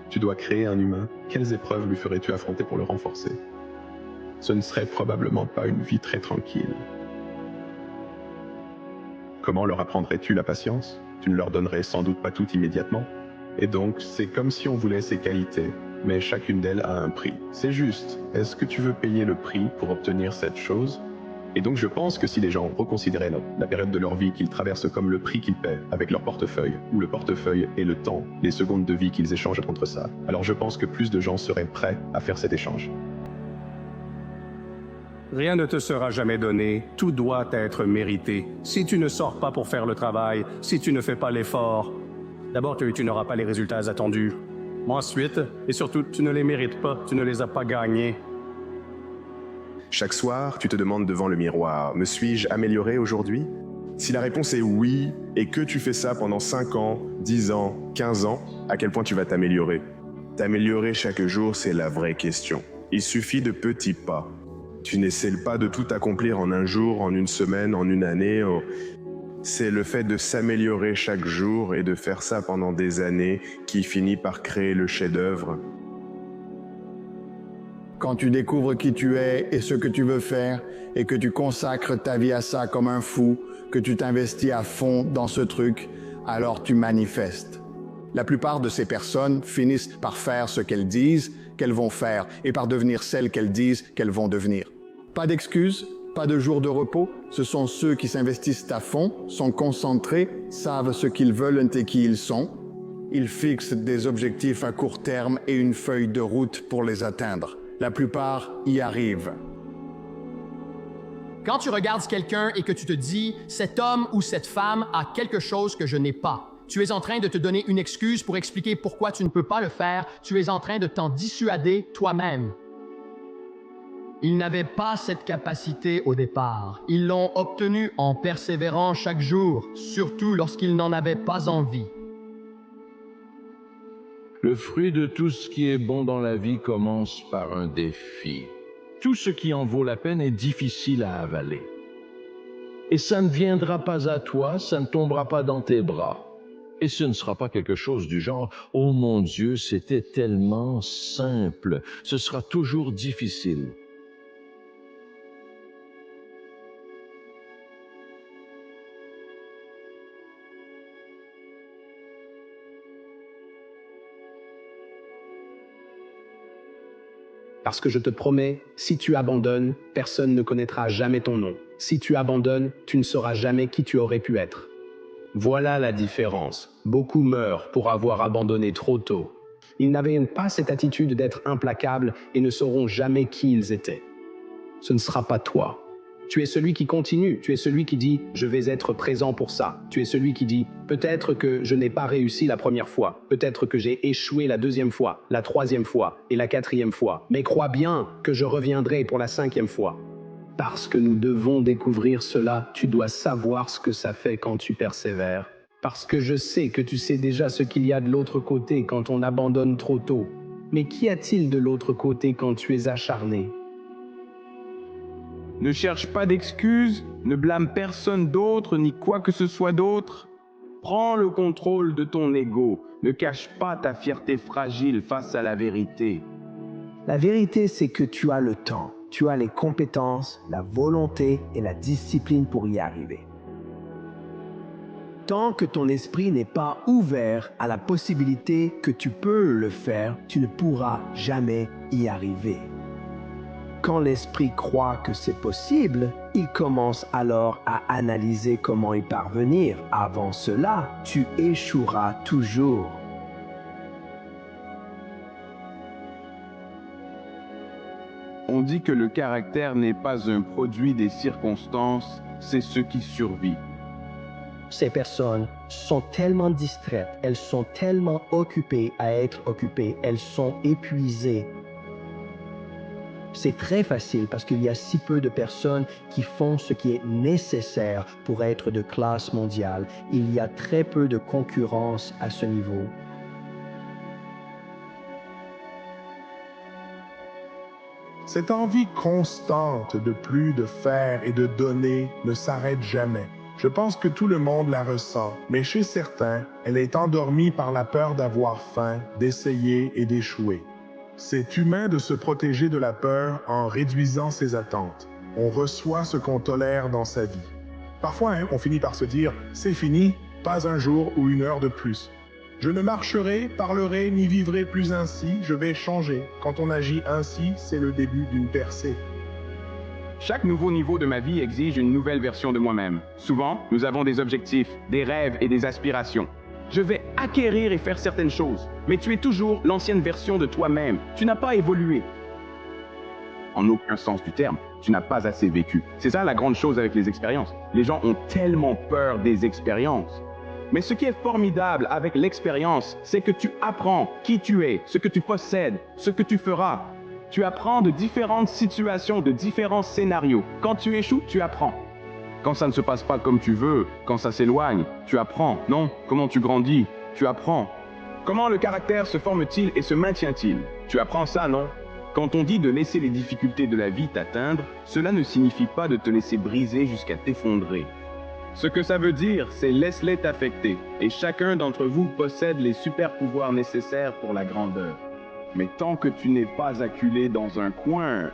Tu dois créer un humain. Quelles épreuves lui ferais-tu affronter pour le renforcer? Ce ne serait probablement pas une vie très tranquille. Comment leur apprendrais-tu la patience? Tu ne leur donnerais sans doute pas tout immédiatement. Et donc, c'est comme si on voulait ces qualités, mais chacune d'elles a un prix. C'est juste. Est-ce que tu veux payer le prix pour obtenir cette chose? Et donc je pense que si les gens reconsidéraient la période de leur vie qu'ils traversent comme le prix qu'ils paient avec leur portefeuille, où le portefeuille est le temps, les secondes de vie qu'ils échangent contre ça, alors je pense que plus de gens seraient prêts à faire cet échange. Rien ne te sera jamais donné, tout doit être mérité. Si tu ne sors pas pour faire le travail, si tu ne fais pas l'effort, d'abord tu n'auras pas les résultats attendus. Ensuite, et surtout, tu ne les mérites pas, tu ne les as pas gagnés. Chaque soir, tu te demandes devant le miroir, me suis-je amélioré aujourd'hui? Si la réponse est oui, et que tu fais ça pendant 5 ans, 10 ans, 15 ans, à quel point tu vas t'améliorer? T'améliorer chaque jour, c'est la vraie question. Il suffit de petits pas. Tu n'essaies pas de tout accomplir en un jour, en une semaine, en une année. C'est le fait de s'améliorer chaque jour et de faire ça pendant des années qui finit par créer le chef-d'œuvre. Quand tu découvres qui tu es et ce que tu veux faire, et que tu consacres ta vie à ça comme un fou, que tu t'investis à fond dans ce truc, alors tu manifestes. La plupart de ces personnes finissent par faire ce qu'elles disent qu'elles vont faire et par devenir celles qu'elles disent qu'elles vont devenir. Pas d'excuses, pas de jours de repos, ce sont ceux qui s'investissent à fond, sont concentrés, savent ce qu'ils veulent et qui ils sont. Ils fixent des objectifs à court terme et une feuille de route pour les atteindre. La plupart y arrivent. Quand tu regardes quelqu'un et que tu te dis « cet homme ou cette femme a quelque chose que je n'ai pas », tu es en train de te donner une excuse pour expliquer pourquoi tu ne peux pas le faire, tu es en train de t'en dissuader toi-même. Ils n'avaient pas cette capacité au départ. Ils l'ont obtenue en persévérant chaque jour, surtout lorsqu'ils n'en avaient pas envie. Le fruit de tout ce qui est bon dans la vie commence par un défi. Tout ce qui en vaut la peine est difficile à avaler. Et ça ne viendra pas à toi, ça ne tombera pas dans tes bras. Et ce ne sera pas quelque chose du genre « Oh mon Dieu, c'était tellement simple ». Ce sera toujours difficile. Parce que je te promets, si tu abandonnes, personne ne connaîtra jamais ton nom. Si tu abandonnes, tu ne sauras jamais qui tu aurais pu être. Voilà la différence. Beaucoup meurent pour avoir abandonné trop tôt. Ils n'avaient pas cette attitude d'être implacables et ne sauront jamais qui ils étaient. Ce ne sera pas toi. Tu es celui qui continue, tu es celui qui dit « je vais être présent pour ça ». Tu es celui qui dit « peut-être que je n'ai pas réussi la première fois, peut-être que j'ai échoué la deuxième fois, la troisième fois et la quatrième fois, mais crois bien que je reviendrai pour la 5e fois ». Parce que nous devons découvrir cela, tu dois savoir ce que ça fait quand tu persévères. Parce que je sais que tu sais déjà ce qu'il y a de l'autre côté quand on abandonne trop tôt. Mais qu'y a-t-il de l'autre côté quand tu es acharné ? Ne cherche pas d'excuses, ne blâme personne d'autre ni quoi que ce soit d'autre. Prends le contrôle de ton ego, ne cache pas ta fierté fragile face à la vérité. La vérité, c'est que tu as le temps, tu as les compétences, la volonté et la discipline pour y arriver. Tant que ton esprit n'est pas ouvert à la possibilité que tu peux le faire, tu ne pourras jamais y arriver. Quand l'esprit croit que c'est possible, il commence alors à analyser comment y parvenir. Avant cela, tu échoueras toujours. On dit que le caractère n'est pas un produit des circonstances, c'est ce qui survit. Ces personnes sont tellement distraites, elles sont tellement occupées à être occupées, elles sont épuisées. C'est très facile parce qu'il y a si peu de personnes qui font ce qui est nécessaire pour être de classe mondiale. Il y a très peu de concurrence à ce niveau. Cette envie constante de plus de faire et de donner ne s'arrête jamais. Je pense que tout le monde la ressent, mais chez certains, elle est endormie par la peur d'avoir faim, d'essayer et d'échouer. C'est humain de se protéger de la peur en réduisant ses attentes. On reçoit ce qu'on tolère dans sa vie. Parfois, on finit par se dire « c'est fini, pas un jour ou une heure de plus ». Je ne marcherai, parlerai, ni vivrai plus ainsi, je vais changer. Quand on agit ainsi, c'est le début d'une percée. Chaque nouveau niveau de ma vie exige une nouvelle version de moi-même. Souvent, nous avons des objectifs, des rêves et des aspirations. Je vais acquérir et faire certaines choses, mais tu es toujours l'ancienne version de toi-même. Tu n'as pas évolué. En aucun sens du terme, tu n'as pas assez vécu. C'est ça la grande chose avec les expériences. Les gens ont tellement peur des expériences. Mais ce qui est formidable avec l'expérience, c'est que tu apprends qui tu es, ce que tu possèdes, ce que tu feras. Tu apprends de différentes situations, de différents scénarios. Quand tu échoues, tu apprends. Quand ça ne se passe pas comme tu veux, quand ça s'éloigne, tu apprends. Non, comment tu grandis, tu apprends. Comment le caractère se forme-t-il et se maintient-il? Tu apprends ça, non? Quand on dit de laisser les difficultés de la vie t'atteindre, cela ne signifie pas de te laisser briser jusqu'à t'effondrer. Ce que ça veut dire, c'est laisse-les t'affecter. Et chacun d'entre vous possède les super pouvoirs nécessaires pour la grandeur. Mais tant que tu n'es pas acculé dans un coin,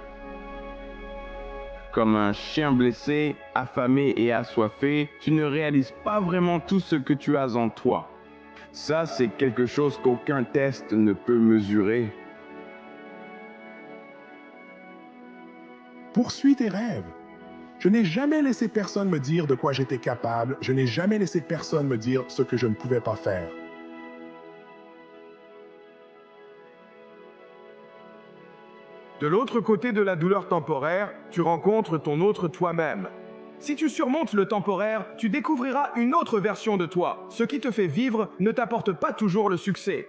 comme un chien blessé, affamé et assoiffé, tu ne réalises pas vraiment tout ce que tu as en toi. Ça, c'est quelque chose qu'aucun test ne peut mesurer. Poursuis tes rêves. Je n'ai jamais laissé personne me dire de quoi j'étais capable, je n'ai jamais laissé personne me dire ce que je ne pouvais pas faire. De l'autre côté de la douleur temporaire, tu rencontres ton autre toi-même. Si tu surmontes le temporaire, tu découvriras une autre version de toi. Ce qui te fait vivre ne t'apporte pas toujours le succès.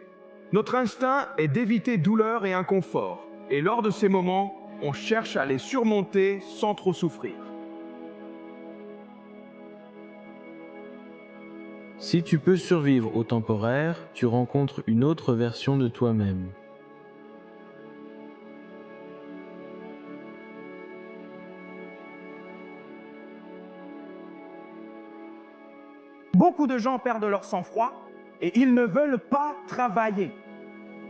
Notre instinct est d'éviter douleur et inconfort. Et lors de ces moments, on cherche à les surmonter sans trop souffrir. Si tu peux survivre au temporaire, tu rencontres une autre version de toi-même. Beaucoup de gens perdent leur sang-froid et ils ne veulent pas travailler.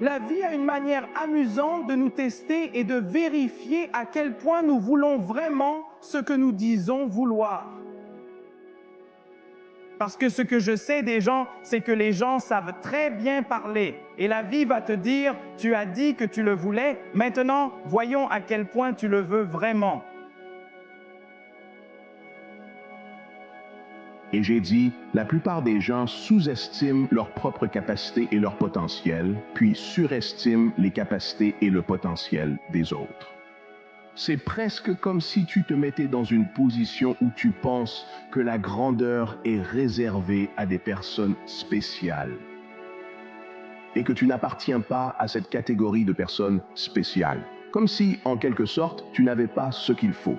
La vie a une manière amusante de nous tester et de vérifier à quel point nous voulons vraiment ce que nous disons vouloir. Parce que ce que je sais des gens, c'est que les gens savent très bien parler. Et la vie va te dire, tu as dit que tu le voulais, maintenant, voyons à quel point tu le veux vraiment. Et j'ai dit, la plupart des gens sous-estiment leurs propres capacités et leur potentiel, puis surestiment les capacités et le potentiel des autres. C'est presque comme si tu te mettais dans une position où tu penses que la grandeur est réservée à des personnes spéciales et que tu n'appartiens pas à cette catégorie de personnes spéciales. Comme si, en quelque sorte, tu n'avais pas ce qu'il faut.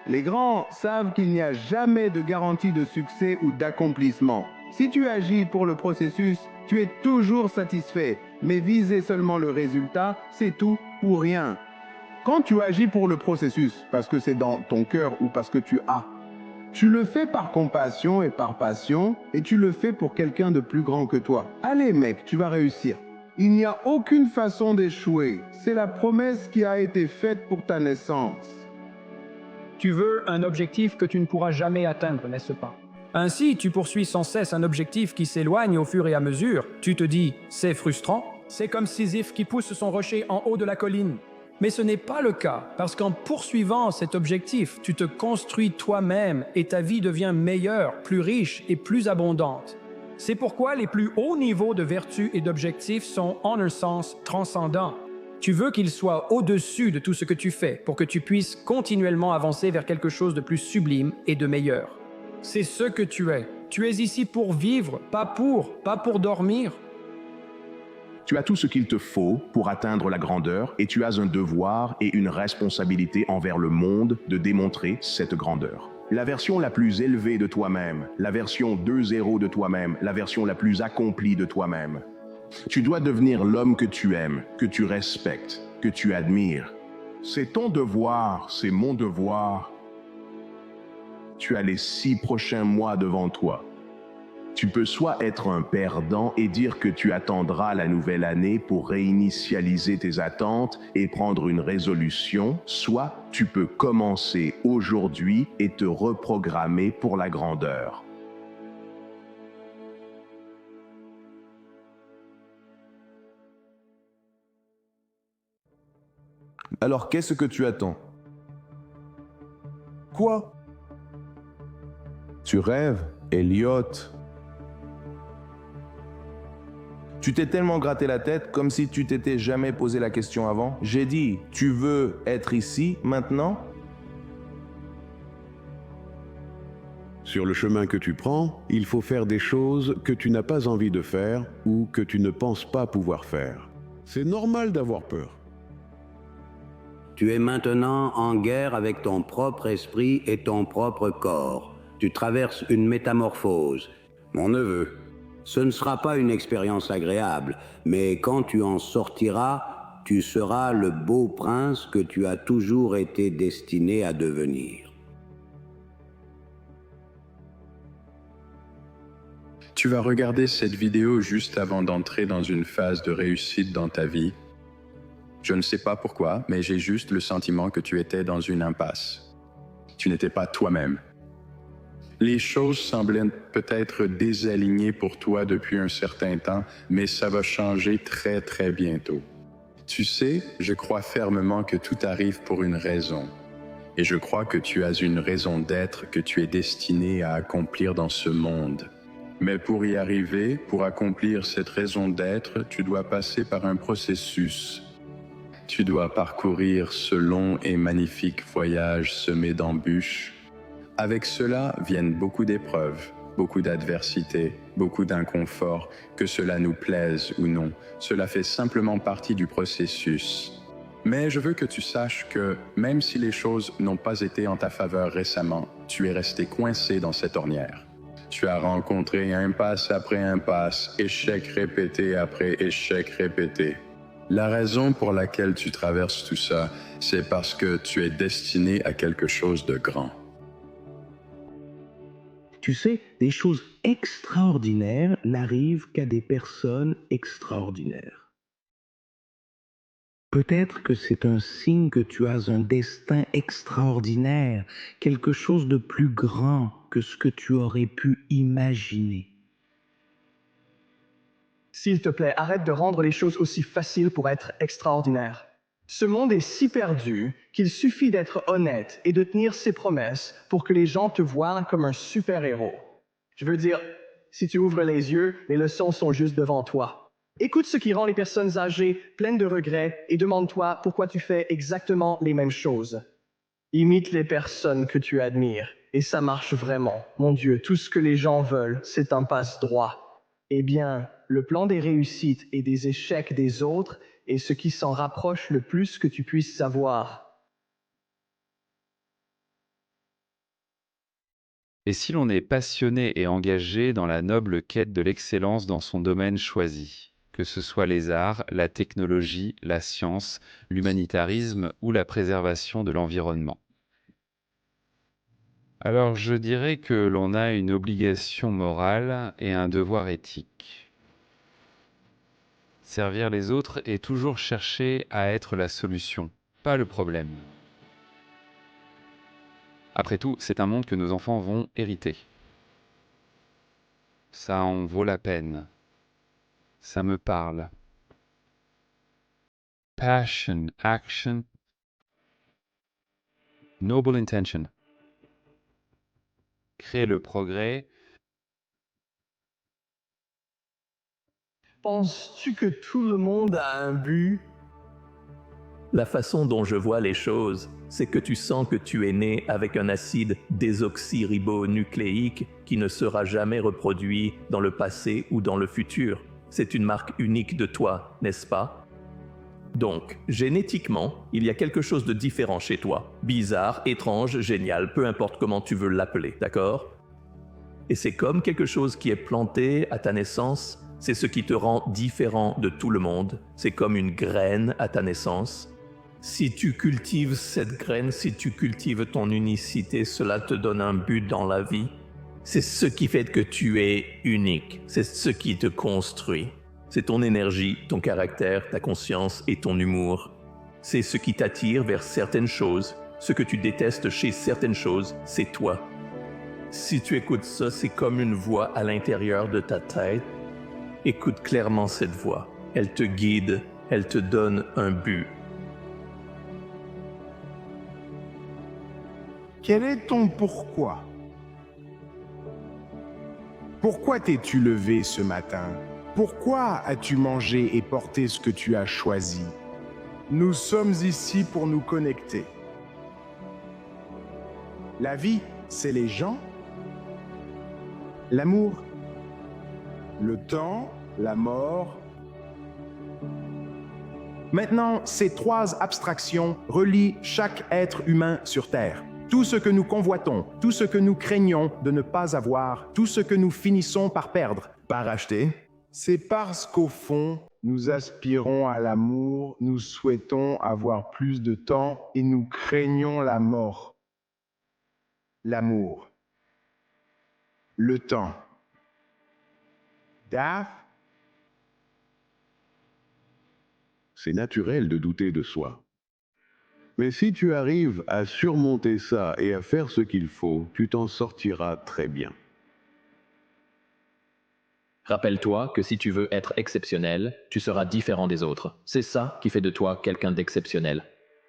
Les grands savent qu'il n'y a jamais de garantie de succès ou d'accomplissement. Si tu agis pour le processus, tu es toujours satisfait, mais viser seulement le résultat, c'est tout ou rien. Quand tu agis pour le processus, parce que c'est dans ton cœur ou parce que tu as, tu le fais par compassion et par passion, et tu le fais pour quelqu'un de plus grand que toi. Allez mec, tu vas réussir. Il n'y a aucune façon d'échouer. C'est la promesse qui a été faite pour ta naissance. Tu veux un objectif que tu ne pourras jamais atteindre, n'est-ce pas? Ainsi, tu poursuis sans cesse un objectif qui s'éloigne au fur et à mesure. Tu te dis, c'est frustrant. C'est comme Sisyphe qui pousse son rocher en haut de la colline. Mais ce n'est pas le cas, parce qu'en poursuivant cet objectif, tu te construis toi-même et ta vie devient meilleure, plus riche et plus abondante. C'est pourquoi les plus hauts niveaux de vertu et d'objectifs sont, en un sens, transcendants. Tu veux qu'ils soient au-dessus de tout ce que tu fais pour que tu puisses continuellement avancer vers quelque chose de plus sublime et de meilleur. C'est ce que tu es. Tu es ici pour vivre, pas pour dormir. Tu as tout ce qu'il te faut pour atteindre la grandeur et tu as un devoir et une responsabilité envers le monde de démontrer cette grandeur. La version la plus élevée de toi-même, la version 2.0 de toi-même, la version la plus accomplie de toi-même. Tu dois devenir l'homme que tu aimes, que tu respectes, que tu admires. C'est ton devoir, c'est mon devoir. Tu as les 6 prochains mois devant toi. Tu peux soit être un perdant et dire que tu attendras la nouvelle année pour réinitialiser tes attentes et prendre une résolution, soit tu peux commencer aujourd'hui et te reprogrammer pour la grandeur. Alors qu'est-ce que tu attends? Quoi? Tu rêves, Elliot. Tu t'es tellement gratté la tête comme si tu t'étais jamais posé la question avant. J'ai dit, tu veux être ici, maintenant? Sur le chemin que tu prends, il faut faire des choses que tu n'as pas envie de faire ou que tu ne penses pas pouvoir faire. C'est normal d'avoir peur. Tu es maintenant en guerre avec ton propre esprit et ton propre corps. Tu traverses une métamorphose. Mon neveu, ce ne sera pas une expérience agréable, mais quand tu en sortiras, tu seras le beau prince que tu as toujours été destiné à devenir. Tu vas regarder cette vidéo juste avant d'entrer dans une phase de réussite dans ta vie. Je ne sais pas pourquoi, mais j'ai juste le sentiment que tu étais dans une impasse. Tu n'étais pas toi-même. Les choses semblaient peut-être désalignées pour toi depuis un certain temps, mais ça va changer très très bientôt. Tu sais, je crois fermement que tout arrive pour une raison. Et je crois que tu as une raison d'être que tu es destiné à accomplir dans ce monde. Mais pour y arriver, pour accomplir cette raison d'être, tu dois passer par un processus. Tu dois parcourir ce long et magnifique voyage semé d'embûches. Avec cela viennent beaucoup d'épreuves, beaucoup d'adversités, beaucoup d'inconfort, que cela nous plaise ou non. Cela fait simplement partie du processus. Mais je veux que tu saches que même si les choses n'ont pas été en ta faveur récemment, tu es resté coincé dans cette ornière. Tu as rencontré impasse après impasse, échec répété après échec répété. La raison pour laquelle tu traverses tout ça, c'est parce que tu es destiné à quelque chose de grand. Tu sais, des choses extraordinaires n'arrivent qu'à des personnes extraordinaires. Peut-être que c'est un signe que tu as un destin extraordinaire, quelque chose de plus grand que ce que tu aurais pu imaginer. S'il te plaît, arrête de rendre les choses aussi faciles pour être extraordinaire. Ce monde est si perdu qu'il suffit d'être honnête et de tenir ses promesses pour que les gens te voient comme un super-héros. Je veux dire, si tu ouvres les yeux, les leçons sont juste devant toi. Écoute ce qui rend les personnes âgées pleines de regrets et demande-toi pourquoi tu fais exactement les mêmes choses. Imite les personnes que tu admires et ça marche vraiment. Mon Dieu, tout ce que les gens veulent, c'est un passe-droit. Eh bien, le plan des réussites et des échecs des autres est ce qui s'en rapproche le plus que tu puisses savoir. Et si l'on est passionné et engagé dans la noble quête de l'excellence dans son domaine choisi, que ce soit les arts, la technologie, la science, l'humanitarisme ou la préservation de l'environnement? Alors je dirais que l'on a une obligation morale et un devoir éthique. Servir les autres et toujours chercher à être la solution, pas le problème. Après tout, c'est un monde que nos enfants vont hériter. Ça en vaut la peine. Ça me parle. Passion, action, noble intention. Créer le progrès. Penses-tu que tout le monde a un but? La façon dont je vois les choses, c'est que tu sens que tu es né avec un acide désoxyribonucléique qui ne sera jamais reproduit dans le passé ou dans le futur. C'est une marque unique de toi, n'est-ce pas? Donc, génétiquement, il y a quelque chose de différent chez toi. Bizarre, étrange, génial, peu importe comment tu veux l'appeler, d'accord? Et c'est comme quelque chose qui est planté à ta naissance, c'est ce qui te rend différent de tout le monde. C'est comme une graine à ta naissance. Si tu cultives cette graine, si tu cultives ton unicité, cela te donne un but dans la vie. C'est ce qui fait que tu es unique. C'est ce qui te construit. C'est ton énergie, ton caractère, ta conscience et ton humour. C'est ce qui t'attire vers certaines choses. Ce que tu détestes chez certaines choses, c'est toi. Si tu écoutes ça, c'est comme une voix à l'intérieur de ta tête. Écoute clairement cette voix. Elle te guide, elle te donne un but. Quel est ton pourquoi? Pourquoi t'es-tu levé ce matin? Pourquoi as-tu mangé et porté ce que tu as choisi? Nous sommes ici pour nous connecter. La vie, c'est les gens, l'amour, le temps, la mort. Maintenant, ces trois abstractions relient chaque être humain sur Terre. Tout ce que nous convoitons, tout ce que nous craignons de ne pas avoir, tout ce que nous finissons par perdre, par acheter, c'est parce qu'au fond, nous aspirons à l'amour, nous souhaitons avoir plus de temps et nous craignons la mort. L'amour. Le temps. Daph? C'est naturel de douter de soi. Mais si tu arrives à surmonter ça et à faire ce qu'il faut, tu t'en sortiras très bien. Rappelle-toi que si tu veux être exceptionnel, tu seras différent des autres. C'est ça qui fait de toi quelqu'un d'exceptionnel.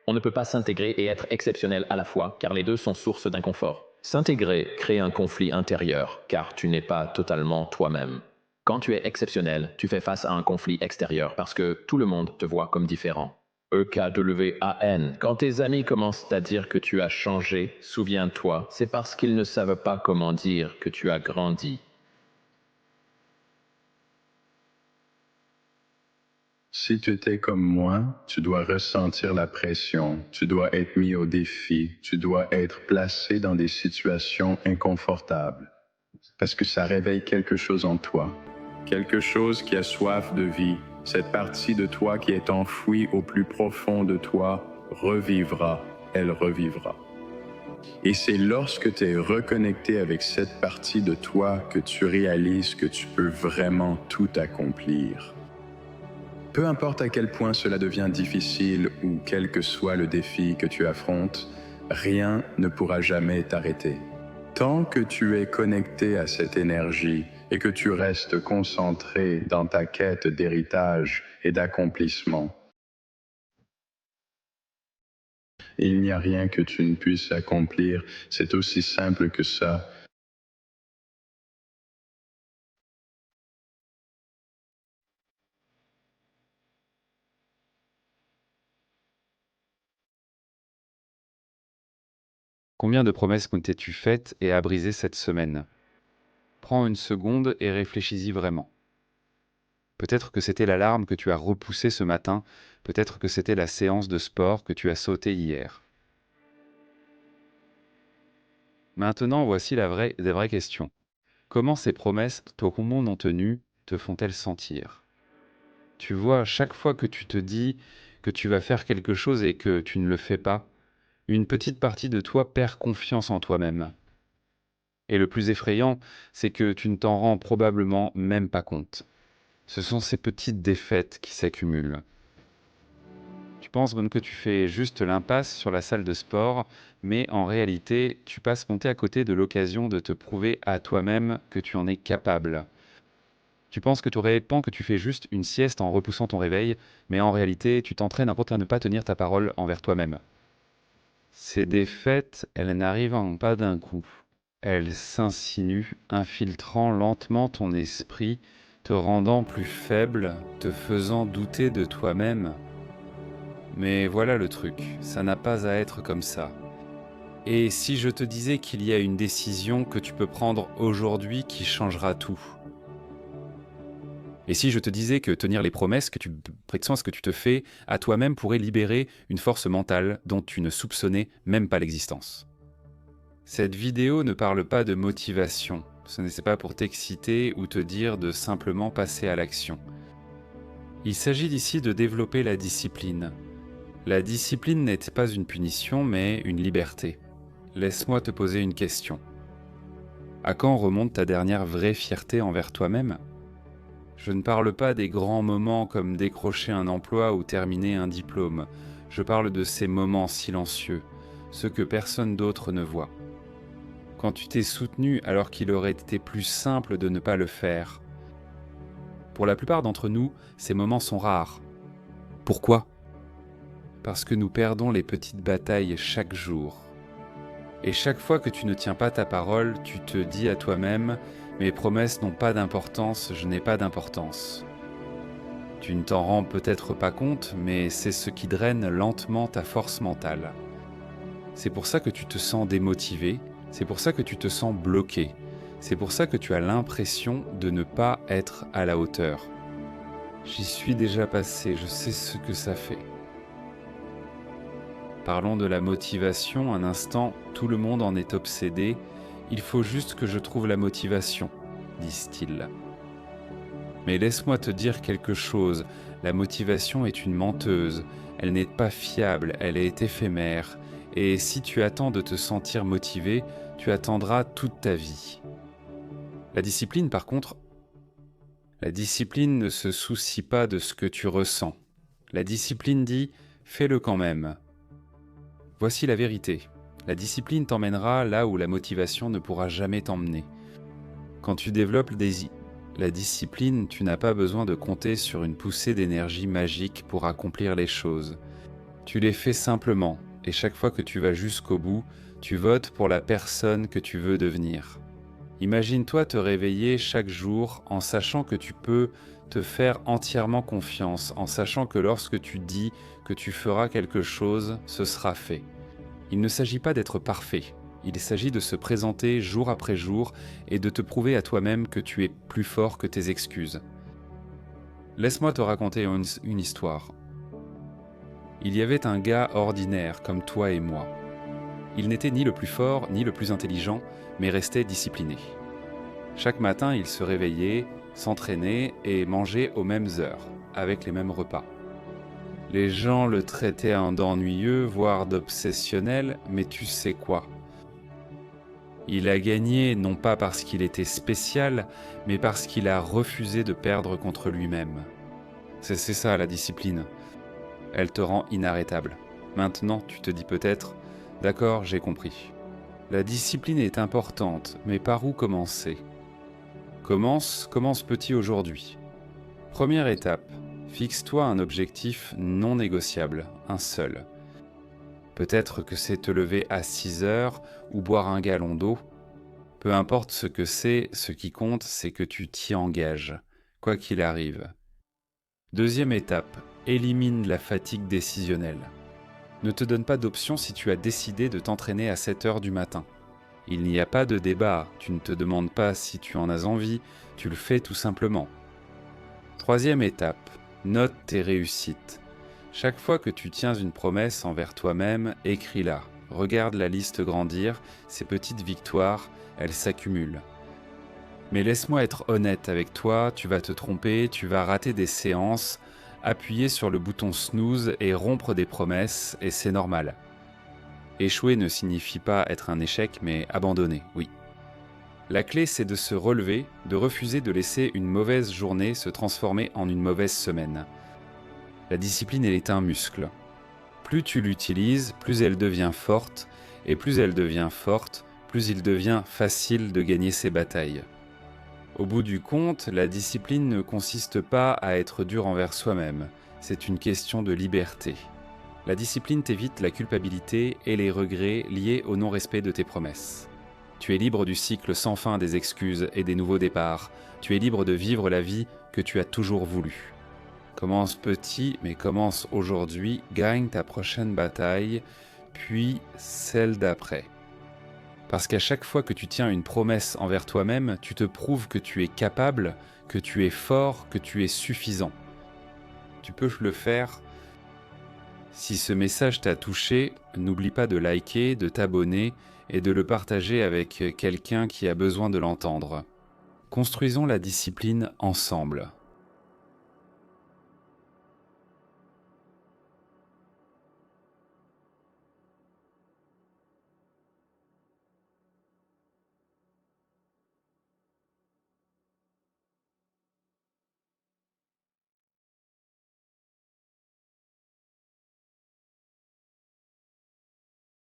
On ne peut pas s'intégrer et être exceptionnel à la fois, car les deux sont source d'inconfort. S'intégrer crée un conflit intérieur, car tu n'es pas totalement toi-même. Quand tu es exceptionnel, tu fais face à un conflit extérieur parce que tout le monde te voit comme différent. EKWAN. Quand tes amis commencent à dire que tu as changé, souviens-toi, c'est parce qu'ils ne savent pas comment dire que tu as grandi. Si tu étais comme moi, tu dois ressentir la pression, tu dois être mis au défi, tu dois être placé dans des situations inconfortables. Parce que ça réveille quelque chose en toi, quelque chose qui a soif de vie. Cette partie de toi qui est enfouie au plus profond de toi revivra, elle revivra. Et c'est lorsque tu es reconnecté avec cette partie de toi que tu réalises que tu peux vraiment tout accomplir. Peu importe à quel point cela devient difficile ou quel que soit le défi que tu affrontes, rien ne pourra jamais t'arrêter. Tant que tu es connecté à cette énergie et que tu restes concentré dans ta quête d'héritage et d'accomplissement, il n'y a rien que tu ne puisses accomplir. C'est aussi simple que ça. Combien de promesses t'es-tu faites et as brisé cette semaine? Prends une seconde et réfléchis-y vraiment. Peut-être que c'était l'alarme que tu as repoussée ce matin, peut-être que c'était la séance de sport que tu as sautée hier. Maintenant, voici des vraies questions. Comment ces promesses, ton non tenues, te font-elles sentir? Tu vois, chaque fois que tu te dis que tu vas faire quelque chose et que tu ne le fais pas, une petite partie de toi perd confiance en toi-même. Et le plus effrayant, c'est que tu ne t'en rends probablement même pas compte. Ce sont ces petites défaites qui s'accumulent. Tu penses même que tu fais juste l'impasse sur la salle de sport, mais en réalité, tu passes monter à côté de l'occasion de te prouver à toi-même que tu en es capable. Tu penses que tu réponds que tu fais juste une sieste en repoussant ton réveil, mais en réalité, tu t'entraînes à ne pas tenir ta parole envers toi-même. Ces défaites, elles n'arrivent pas d'un coup. Elles s'insinuent, infiltrant lentement ton esprit, te rendant plus faible, te faisant douter de toi-même. Mais voilà le truc, ça n'a pas à être comme ça. Et si je te disais qu'il y a une décision que tu peux prendre aujourd'hui qui changera tout? Et si je te disais que tenir les promesses que tu te fais à toi-même pourrait libérer une force mentale dont tu ne soupçonnais même pas l'existence? Cette vidéo ne parle pas de motivation, ce n'est pas pour t'exciter ou te dire de simplement passer à l'action. Il s'agit ici de développer la discipline. La discipline n'est pas une punition, mais une liberté. Laisse-moi te poser une question. À quand remonte ta dernière vraie fierté envers toi-même? Je ne parle pas des grands moments comme décrocher un emploi ou terminer un diplôme. Je parle de ces moments silencieux, ceux que personne d'autre ne voit. Quand tu t'es soutenu alors qu'il aurait été plus simple de ne pas le faire. Pour la plupart d'entre nous, ces moments sont rares. Pourquoi? Parce que nous perdons les petites batailles chaque jour. Et chaque fois que tu ne tiens pas ta parole, tu te dis à toi-même « Mes promesses n'ont pas d'importance, je n'ai pas d'importance ». Tu ne t'en rends peut-être pas compte, mais c'est ce qui draine lentement ta force mentale. C'est pour ça que tu te sens démotivé, c'est pour ça que tu te sens bloqué, c'est pour ça que tu as l'impression de ne pas être à la hauteur. J'y suis déjà passé, je sais ce que ça fait. Parlons de la motivation un instant, tout le monde en est obsédé. Il faut juste que je trouve la motivation, disent-ils. Mais laisse-moi te dire quelque chose, la motivation est une menteuse, elle n'est pas fiable, elle est éphémère, et si tu attends de te sentir motivé, tu attendras toute ta vie. La discipline, par contre, la discipline ne se soucie pas de ce que tu ressens. La discipline dit « fais-le quand même ». Voici la vérité. La discipline t'emmènera là où la motivation ne pourra jamais t'emmener. Quand tu développes la discipline, tu n'as pas besoin de compter sur une poussée d'énergie magique pour accomplir les choses. Tu les fais simplement, et chaque fois que tu vas jusqu'au bout, tu votes pour la personne que tu veux devenir. Imagine-toi te réveiller chaque jour en sachant que tu peux te faire entièrement confiance, en sachant que lorsque tu dis que tu feras quelque chose, ce sera fait. Il ne s'agit pas d'être parfait, il s'agit de se présenter jour après jour et de te prouver à toi-même que tu es plus fort que tes excuses. Laisse-moi te raconter une histoire. Il y avait un gars ordinaire comme toi et moi. Il n'était ni le plus fort ni le plus intelligent, mais restait discipliné. Chaque matin, il se réveillait, s'entraînait et mangeait aux mêmes heures, avec les mêmes repas. Les gens le traitaient d'ennuyeux, voire d'obsessionnel, mais tu sais quoi? Il a gagné non pas parce qu'il était spécial, mais parce qu'il a refusé de perdre contre lui-même. C'est ça la discipline. Elle te rend inarrêtable. Maintenant, tu te dis peut-être « D'accord, j'ai compris ». La discipline est importante, mais par où commencer? Commence petit aujourd'hui. Première étape. Fixe-toi un objectif non négociable, un seul. Peut-être que c'est te lever à 6 heures ou boire un gallon d'eau. Peu importe ce que c'est, ce qui compte, c'est que tu t'y engages, quoi qu'il arrive. Deuxième étape, élimine la fatigue décisionnelle. Ne te donne pas d'option si tu as décidé de t'entraîner à 7 heures du matin. Il n'y a pas de débat, tu ne te demandes pas si tu en as envie, tu le fais tout simplement. Troisième étape, note tes réussites. Chaque fois que tu tiens une promesse envers toi-même, écris-la. Regarde la liste grandir, ces petites victoires, elles s'accumulent. Mais laisse-moi être honnête avec toi, tu vas te tromper, tu vas rater des séances, appuyer sur le bouton snooze et rompre des promesses, et c'est normal. Échouer ne signifie pas être un échec, mais abandonner, oui. La clé, c'est de se relever, de refuser de laisser une mauvaise journée se transformer en une mauvaise semaine. La discipline, elle est un muscle. Plus tu l'utilises, plus elle devient forte, et plus elle devient forte, plus il devient facile de gagner ses batailles. Au bout du compte, la discipline ne consiste pas à être dur envers soi-même, c'est une question de liberté. La discipline t'évite la culpabilité et les regrets liés au non-respect de tes promesses. Tu es libre du cycle sans fin des excuses et des nouveaux départs. Tu es libre de vivre la vie que tu as toujours voulu. Commence petit, mais commence aujourd'hui, gagne ta prochaine bataille, puis celle d'après. Parce qu'à chaque fois que tu tiens une promesse envers toi-même, tu te prouves que tu es capable, que tu es fort, que tu es suffisant. Tu peux le faire. Si ce message t'a touché, n'oublie pas de liker, de t'abonner et de le partager avec quelqu'un qui a besoin de l'entendre. Construisons la discipline ensemble.